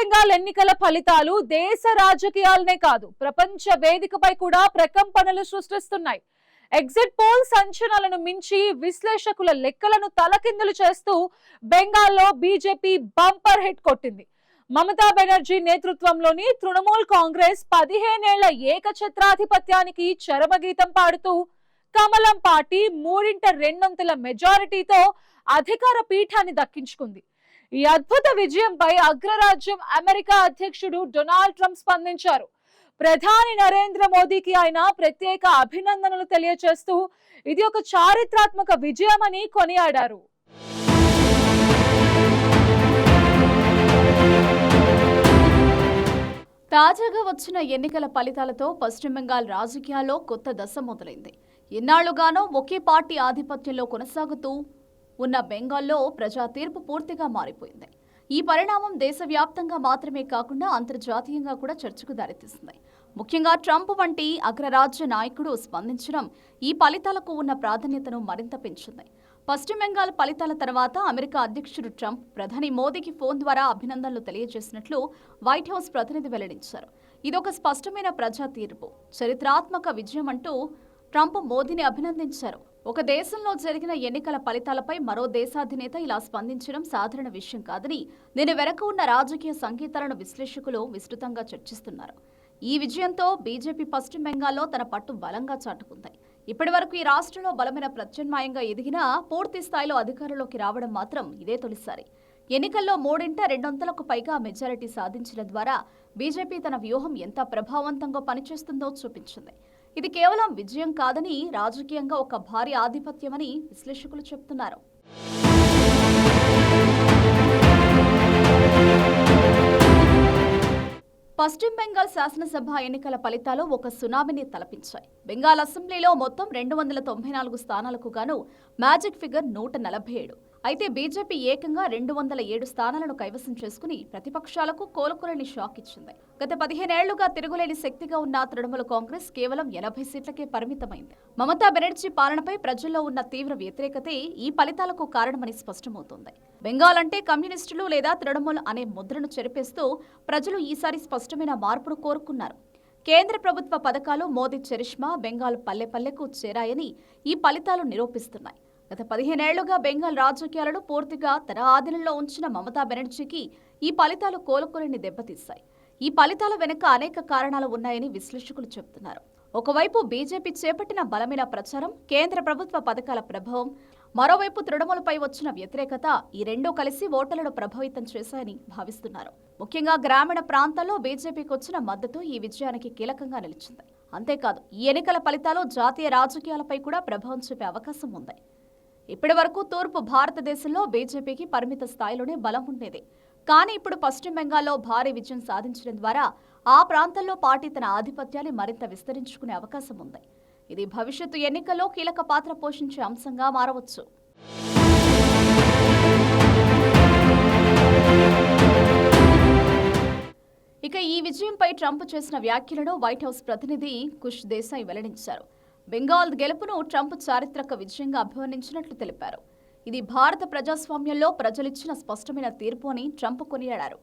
బెంగాల్ ఎన్నికల ఫలితాలు దేశ రాజకీయాలనే కాదు ప్రపంచ వేదికపై కూడా ప్రకంపనలు సృష్టిస్తున్నాయి. ఎగ్జిట్ పోల్స్ అంచనాలను మించి విశ్లేషకుల లెక్కలను తలకిందులు చేస్తూ బెంగాల్లో బీజేపీ బంపర్ హిట్ కొట్టింది. మమతా బెనర్జీ నేతృత్వంలోని తృణమూల్ కాంగ్రెస్ 15 ఏళ్ల ఏకఛత్రాధిపత్యానికి చరమగీతం పాడుతూ కమలం పార్టీ 3/2 మెజారిటీతో అధికార పీఠాన్ని దక్కించుకుంది. ఈ అద్భుత విజయంపై అగ్రరాజ్యం అమెరికా అధ్యక్షుడు డొనాల్డ్ ట్రంప్ స్పందించారు. ప్రధాని నరేంద్ర మోదీకి ఆయన ప్రత్యేక అభినందనలు తెలియజేస్తూ ఇది ఒక చారిత్రాత్మక విజయమని కొనియాడారు. తాజాగా వచ్చిన ఎన్నికల ఫలితాలతో పశ్చిమ బెంగాల్ రాజకీయాల్లో కొత్త దశ మొదలైంది. ఎన్నాళ్లుగానో ఒకే పార్టీ ఆధిపత్యంలో కొనసాగుతూ ఉన్న బెంగాల్లో ప్రజా తీర్పు పూర్తిగా మారిపోయింది. ఈ పరిణామం దేశవ్యాప్తంగా మాత్రమే కాకుండా అంతర్జాతీయంగా కూడా చర్చకు దారితీసింది. ముఖ్యంగా ట్రంప్ వంటి అగ్రరాజ్య నాయకుడు స్పందించడం ఈ ఫలితాలకు ఉన్న ప్రాధాన్యతను మరింత పెంచింది. పశ్చిమ బెంగాల్ ఫలితాల తర్వాత అమెరికా అధ్యక్షుడు ట్రంప్ ప్రధాని మోదీకి ఫోన్ ద్వారా అభినందనలు తెలియజేసినట్లు వైట్ హౌస్ ప్రతినిధి వెల్లడించారు. ఇదొక స్పష్టమైన ప్రజా తీర్పు, చరిత్రాత్మక విజయం అంటూ ట్రంప్ మోదీని అభినందించారు. ఒక దేశంలో జరిగిన ఎన్నికల ఫలితాలపై మరో దేశాధినేత ఇలా స్పందించడం సాధారణ విషయం కాదని దీని వెనక ఉన్న రాజకీయ సంకేతాలను విశ్లేషకులు విస్తృతంగా చర్చిస్తున్నారు. ఈ విజయంతో బీజేపీ పశ్చిమ బెంగాల్లో తన పట్టు బలంగా చాటుకుంది. ఇప్పటి వరకు ఈ రాష్ట్రంలో బలమైన ప్రత్యామ్నాయంగా ఎదిగినా పూర్తి స్థాయిలో అధికారంలోకి రావడం మాత్రం ఇదే తొలిసారి. ఎన్నికల్లో 3/2 పైగా మెజారిటీ సాధించడం ద్వారా బీజేపీ తన వ్యూహం ఎంత ప్రభావవంతంగా పనిచేస్తుందో చూపించింది. ఇది కేవలం విజయం కాదని రాజకీయంగా ఒక భారీ ఆధిపత్యమని విశ్లేషకులు చెబుతున్నారు. పశ్చిమ బెంగాల్ శాసనసభ ఎన్నికల ఫలితాలు ఒక సునామీని తలపించాయి. బెంగాల్ అసెంబ్లీలో మొత్తం 294 స్థానాలకు గాను మ్యాజిక్ ఫిగర్ 147. అయితే బీజేపీ ఏకంగా 207 స్థానాలను కైవసం చేసుకుని ప్రతిపక్షాలకు కోలుకోలేని షాక్ ఇచ్చింది. గత 15 ఏళ్లుగా తిరుగులేని శక్తిగా ఉన్న తృణమూల్ కాంగ్రెస్ కేవలం 80 సీట్లకే పరిమితమైంది. మమతా బెనర్జీ పాలనపై ప్రజల్లో ఉన్న తీవ్ర వ్యతిరేకతే ఈ ఫలితాలకు కారణమని స్పష్టమవుతోంది. బెంగాల్ అంటే కమ్యూనిస్టులు లేదా తృణమూల్ అనే ముద్రను చెరిపేస్తూ ప్రజలు ఈసారి స్పష్టమైన మార్పును కోరుకున్నారు. కేంద్ర ప్రభుత్వ పథకాలు మోదీ చరిష్మా బెంగాల్ పల్లె పల్లెకు చేరాయని ఈ ఫలితాలు నిరూపిస్తున్నాయి. గత 15 ఏళ్లుగా బెంగాల్ రాజకీయాలను పూర్తిగా తన ఆధీనంలో ఉంచిన మమతా బెనర్జీకి ఈ ఫలితాలు కోలుకోలేని దెబ్బతీశాయి. ఈ ఫలితాల వెనుక అనేక కారణాలు ఉన్నాయని విశ్లేషకులు చెబుతున్నారు. ఒకవైపు బీజేపీ చేపట్టిన బలమైన ప్రచారం, కేంద్ర ప్రభుత్వ పథకాల ప్రభావం, మరోవైపు తృణమూలపై వచ్చిన వ్యతిరేకత, ఈ రెండూ కలిసి ఓటర్లను ప్రభావితం చేశాయని భావిస్తున్నారు. ముఖ్యంగా గ్రామీణ ప్రాంతాల్లో బీజేపీకి వచ్చిన మద్దతు ఈ విజయానికి కీలకంగా నిలిచింది. అంతేకాదు ఈ ఎన్నికల ఫలితాలు జాతీయ రాజకీయాలపై కూడా ప్రభావం చూపే అవకాశం ఉంది. ఇప్పటి వరకు తూర్పు భారతదేశంలో బీజేపీకి పరిమిత స్థాయిలోనే బలం ఉండేది. కానీ ఇప్పుడు పశ్చిమ బెంగాల్లో భారీ విజయం సాధించడం ద్వారా ఆ ప్రాంతంలో పార్టీ తన ఆధిపత్యాన్ని మరింత విస్తరించుకునే అవకాశం ఉంది. ఇది భవిష్యత్తు ఎన్నికల్లో కీలక పాత్ర పోషించే అంశంగా మారవచ్చు. ఇక ఈ విజయంపై ట్రంప్ చేసిన వ్యాఖ్యలను వైట్ హౌస్ ప్రతినిధి కుష్ దేశాయ్ వెల్లడించారు. బెంగాల్ గెలుపును ట్రంప్ చారిత్రక విజయంగా అభివర్ణించినట్లు తెలిపారు. ఇది భారత ప్రజాస్వామ్యంలో ప్రజలిచ్చిన స్పష్టమైన తీర్పు అని ట్రంప్ కొనియాడారు.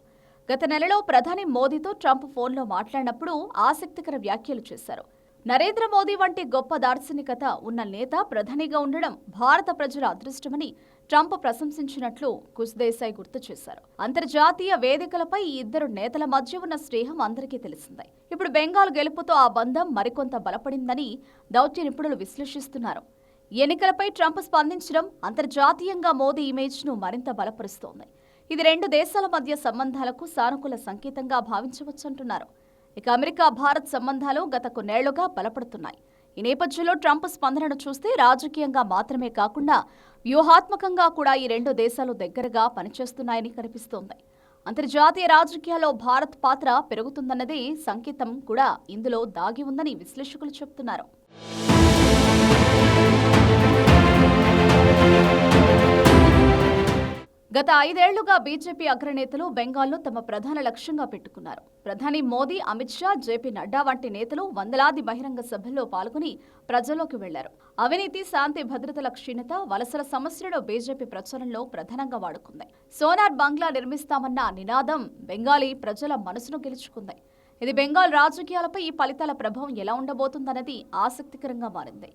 గత నెలలో ప్రధాని మోదీతో ట్రంప్ ఫోన్లో మాట్లాడినప్పుడు ఆసక్తికర వ్యాఖ్యలు చేశారు. నరేంద్ర మోదీ వంటి గొప్ప దార్శనికత ఉన్న నేత ప్రధానిగా ఉండడం భారత ప్రజల అదృష్టమని ట్రంప్ ప్రశంసించినట్లు కుష్ దేశాయ్ గుర్తు చేశారు. అంతర్జాతీయ వేదికలపై ఈ ఇద్దరు నేతల మధ్య ఉన్న స్నేహం అందరికీ తెలిసిందే. ఇప్పుడు బెంగాల్ గెలుపుతో ఆ బంధం మరికొంత బలపడిందని దౌత్య నిపుణులు విశ్లేషిస్తున్నారు. ఎన్నికలపై ట్రంప్ స్పందించడం అంతర్జాతీయంగా మోదీ ఇమేజ్ను మరింత బలపరుస్తోంది. ఇది రెండు దేశాల మధ్య సంబంధాలకు సానుకూల సంకేతంగా భావించవచ్చంటున్నారు. ఇక అమెరికా భారత్ సంబంధాలు గత కొన్నేళ్లుగా బలపడుతున్నాయి. ఈ నేపథ్యంలో ట్రంప్ స్పందనను చూస్తే రాజకీయంగా మాత్రమే కాకుండా వ్యూహాత్మకంగా కూడా ఈ రెండు దేశాలు దగ్గరగా పనిచేస్తున్నాయని కనిపిస్తోంది. అంతర్జాతీయ రాజకీయాల్లో భారత్ పాత్ర పెరుగుతుందన్నదే సంకేతం కూడా ఇందులో దాగి ఉందని విశ్లేషకులు చెబుతున్నారు. గత 5 ఏళ్లుగా బీజేపీ అగ్రనేతలు బెంగాల్లో తమ ప్రధాన లక్ష్యంగా పెట్టుకున్నారు. ప్రధాని మోదీ, అమిత్ షా, జేపీ నడ్డా వంటి నేతలు వందలాది బహిరంగ సభల్లో పాల్గొని ప్రజల్లోకి వెళ్లారు. అవినీతి, శాంతి భద్రతల క్షీణత, వలసల సమస్యలను బీజేపీ ప్రచారంలో ప్రధానంగా వాడుకుంది. సోనార్ బంగ్లా నిర్మిస్తామన్న నినాదం బెంగాలీ ప్రజల మనసును గెలుచుకుంది. ఇది బెంగాల్ రాజకీయాలపై ఈ ఫలితాల ప్రభావం ఎలా ఉండబోతుందన్నది ఆసక్తికరంగా మారింది.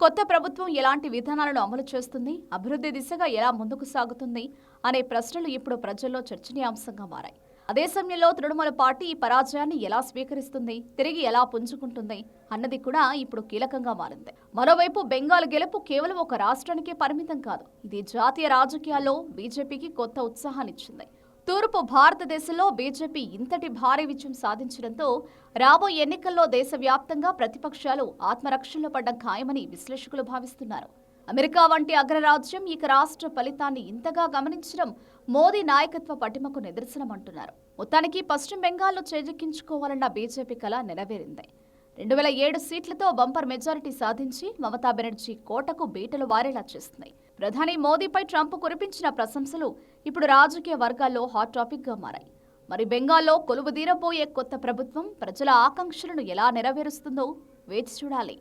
కొత్త ప్రభుత్వం ఎలాంటి విధానాలను అమలు చేస్తుంది, అభివృద్ధి దిశగా ఎలా ముందుకు సాగుతుంది అనే ప్రశ్నలు ఇప్పుడు ప్రజల్లో చర్చనీయాంశంగా మారాయి. అదే సమయంలో తృణమూల పార్టీ ఈ పరాజయాన్ని ఎలా స్వీకరిస్తుంది, తిరిగి ఎలా పుంజుకుంటుంది అన్నది కూడా ఇప్పుడు కీలకంగా మారింది. మరోవైపు బెంగాల్ గెలుపు కేవలం ఒక రాష్ట్రానికే పరిమితం కాదు. ఇది జాతీయ రాజకీయాల్లో బీజేపీకి కొత్త ఉత్సాహాన్నిచ్చింది. తూర్పు భారతదేశంలో బీజేపీ ఇంతటి భారీ విజయం సాధించడంతో రాబోయే ఎన్నికల్లో దేశవ్యాప్తంగా ప్రతిపక్షాలు ఆత్మరక్షణలో పడ్డం ఖాయమని విశ్లేషకులు భావిస్తున్నారు. అమెరికా వంటి అగ్రరాజ్యం ఇక రాష్ట్ర ఫలితాన్ని ఇంతగా గమనించడం మోదీ నాయకత్వ పటిమకు నిదర్శనమంటున్నారు. మొత్తానికి పశ్చిమ బెంగాల్లో చేజిక్కించుకోవాలన్న బీజేపీ కల నెరవేరింది. 2007 సీట్లతో బంపర్ మెజారిటీ సాధించి మమతా బెనర్జీ కోటకు బీటలు వారేలా చేస్తుంది. ప్రధాని మోదీపై ట్రంప్ కురిపించిన ప్రశంసలు ఇప్పుడు రాజకీయ వర్గాల్లో హాట్ టాపిక్ గా మారాయి. మరి బెంగాల్లో కొలువుదీరబోయే కొత్త ప్రభుత్వం ప్రజల ఆకాంక్షలను ఎలా నెరవేరుస్తుందో వేచి చూడాలి.